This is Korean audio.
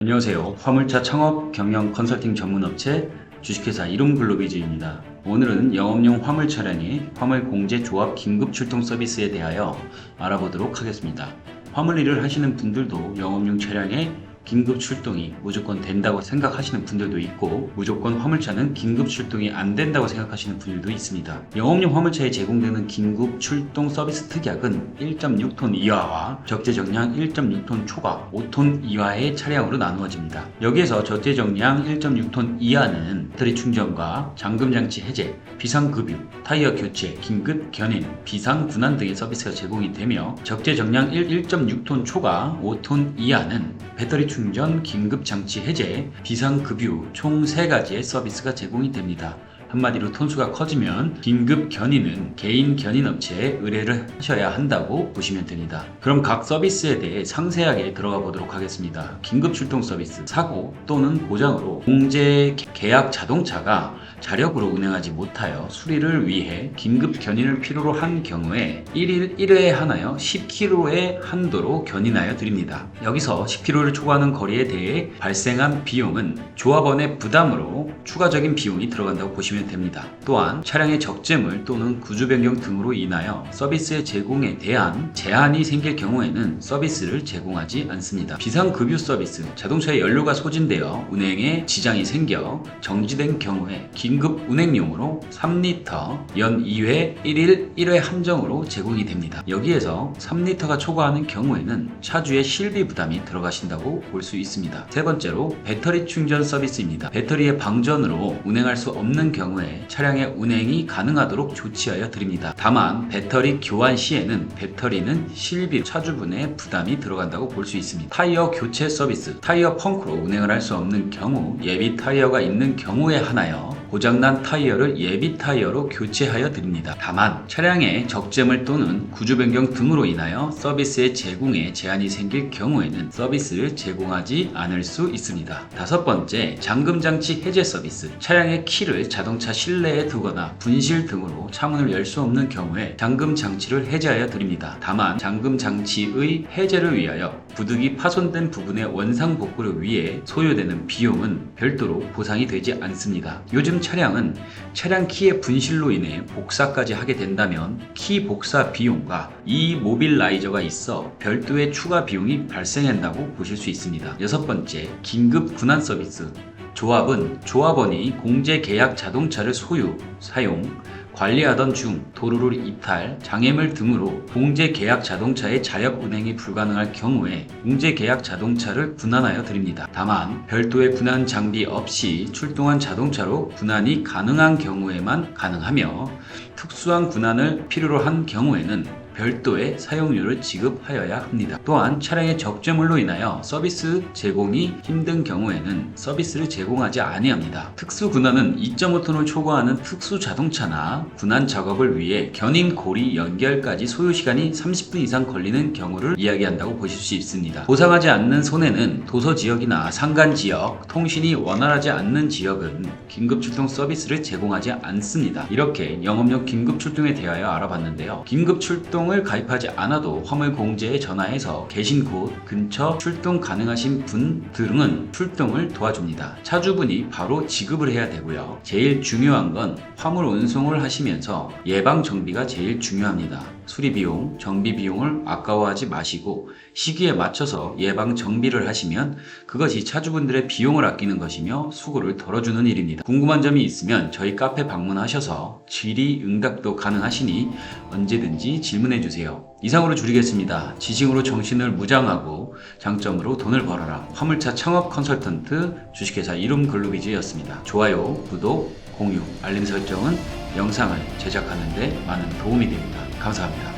안녕하세요. 화물차 창업 경영 컨설팅 전문업체 주식회사 이룸글로비즈입니다. 오늘은 영업용 화물 차량의 화물 공제 조합 긴급 출동 서비스에 대하여 알아보도록 하겠습니다. 화물 일을 하시는 분들도 영업용 차량의 긴급 출동이 무조건 된다고 생각하시는 분들도 있고, 무조건 화물차는 긴급 출동이 안 된다고 생각하시는 분들도 있습니다. 영업용 화물차에 제공되는 긴급 출동 서비스 특약은 1.6톤 이하와 적재정량 1.6톤 초과 5톤 이하의 차량으로 나누어집니다. 여기에서 적재정량 1.6톤 이하는 배터리 충전과 잠금장치 해제, 비상급유, 타이어 교체, 긴급 견인, 비상군환 등의 서비스가 제공이 되며, 적재정량 1.6톤 초과 5톤 이하는 배터리 충전, 긴급장치 해제, 비상급유 총 3가지의 서비스가 제공이 됩니다. 한마디로 톤수가 커지면 긴급 견인은 개인 견인업체에 의뢰를 하셔야 한다고 보시면 됩니다. 그럼 각 서비스에 대해 상세하게 들어가 보도록 하겠습니다. 긴급 출동 서비스, 사고 또는 고장으로 공제 계약 자동차가 자력으로 운행하지 못하여 수리를 위해 긴급 견인을 필요로 한 경우에 1일 1회에 하나여 10km의 한도로 견인하여 드립니다. 여기서 10km를 초과하는 거리에 대해 발생한 비용은 조합원의 부담으로 추가적인 비용이 들어간다고 보시면 됩니다. 또한 차량의 적재물 또는 구조 변경 등으로 인하여 서비스의 제공에 대한 제한이 생길 경우에는 서비스를 제공하지 않습니다. 비상급유 서비스, 자동차의 연료가 소진되어 운행에 지장이 생겨 정지된 경우에 긴급 운행용으로 3리터 연 2회 1일 1회 한정으로 제공이 됩니다. 여기에서 3리터가 초과하는 경우에는 차주의 실비 부담이 들어가신다고 볼 수 있습니다. 세 번째로 배터리 충전 서비스입니다. 배터리의 방전으로 운행할 수 없는 경우에 차량의 운행이 가능하도록 조치하여 드립니다. 다만 배터리 교환 시에는 배터리는 실비 차주분의 부담이 들어간다고 볼 수 있습니다. 타이어 교체 서비스, 타이어 펑크로 운행을 할 수 없는 경우 예비 타이어가 있는 경우에 한하여 고장난 타이어를 예비 타이어로 교체하여 드립니다. 다만 차량의 적재물 또는 구조 변경 등으로 인하여 서비스의 제공에 제한이 생길 경우에는 서비스를 제공하지 않을 수 있습니다. 다섯 번째, 잠금장치 해제 서비스. 차량의 키를 자동차 실내에 두거나 분실 등으로 차문을 열 수 없는 경우에 잠금 장치를 해제하여 드립니다. 다만 잠금 장치의 해제를 위하여 부득이 파손된 부분의 원상 복구를 위해 소요되는 비용은 별도로 보상이 되지 않습니다. 요즘 차량은 차량 키의 분실로 인해 복사까지 하게 된다면 키 복사 비용과 이 모빌라이저가 있어 별도의 추가 비용이 발생한다고 보실 수 있습니다. 여섯 번째, 긴급 군환 서비스. 조합은 조합원이 공제 계약 자동차를 소유, 사용, 관리하던 중 도로를 이탈, 장애물 등으로 공제 계약 자동차의 자력 운행이 불가능할 경우에 공제 계약 자동차를 군환하여 드립니다. 다만 별도의 군환 장비 없이 출동한 자동차로 군환이 가능한 경우에만 가능하며, 특수한 군환을 필요로 한 경우에는 별도의 사용료를 지급하여야 합니다. 또한 차량의 적재물로 인하여 서비스 제공이 힘든 경우에는 서비스를 제공하지 아니합니다. 특수 군환은 2.5톤을 초과하는 특수 자동차나 군환 작업을 위해 견인 고리 연결까지 소요시간이 30분 이상 걸리는 경우를 이야기한다고 보실 수 있습니다. 보상하지 않는 손해는 도서지역이나 산간지역, 통신이 원활하지 않는 지역은 긴급출동 서비스를 제공하지 않습니다. 이렇게 영업용 긴급출동에 대하여 알아봤는데요. 긴급출동 을 가입하지 않아도 화물 공제에 전화해서 계신 곳 근처 출동 가능하신 분들은 출동을 도와줍니다. 차주분이 바로 지급을 해야 되고요. 제일 중요한 건 화물 운송을 하시면서 예방 정비가 제일 중요합니다. 수리 비용, 정비 비용을 아까워하지 마시고 시기에 맞춰서 예방 정비를 하시면 그것이 차주분들의 비용을 아끼는 것이며 수고를 덜어주는 일입니다. 궁금한 점이 있으면 저희 카페 방문하셔서 질의 응답도 가능하시니 언제든지 질문해 주세요. 이상으로 줄이겠습니다. 지식으로 정신을 무장하고 장점으로 돈을 벌어라. 화물차 창업 컨설턴트 주식회사 이룸글로비즈였습니다. 좋아요, 구독, 공유, 알림 설정은 영상을 제작하는 데 많은 도움이 됩니다. 감사합니다.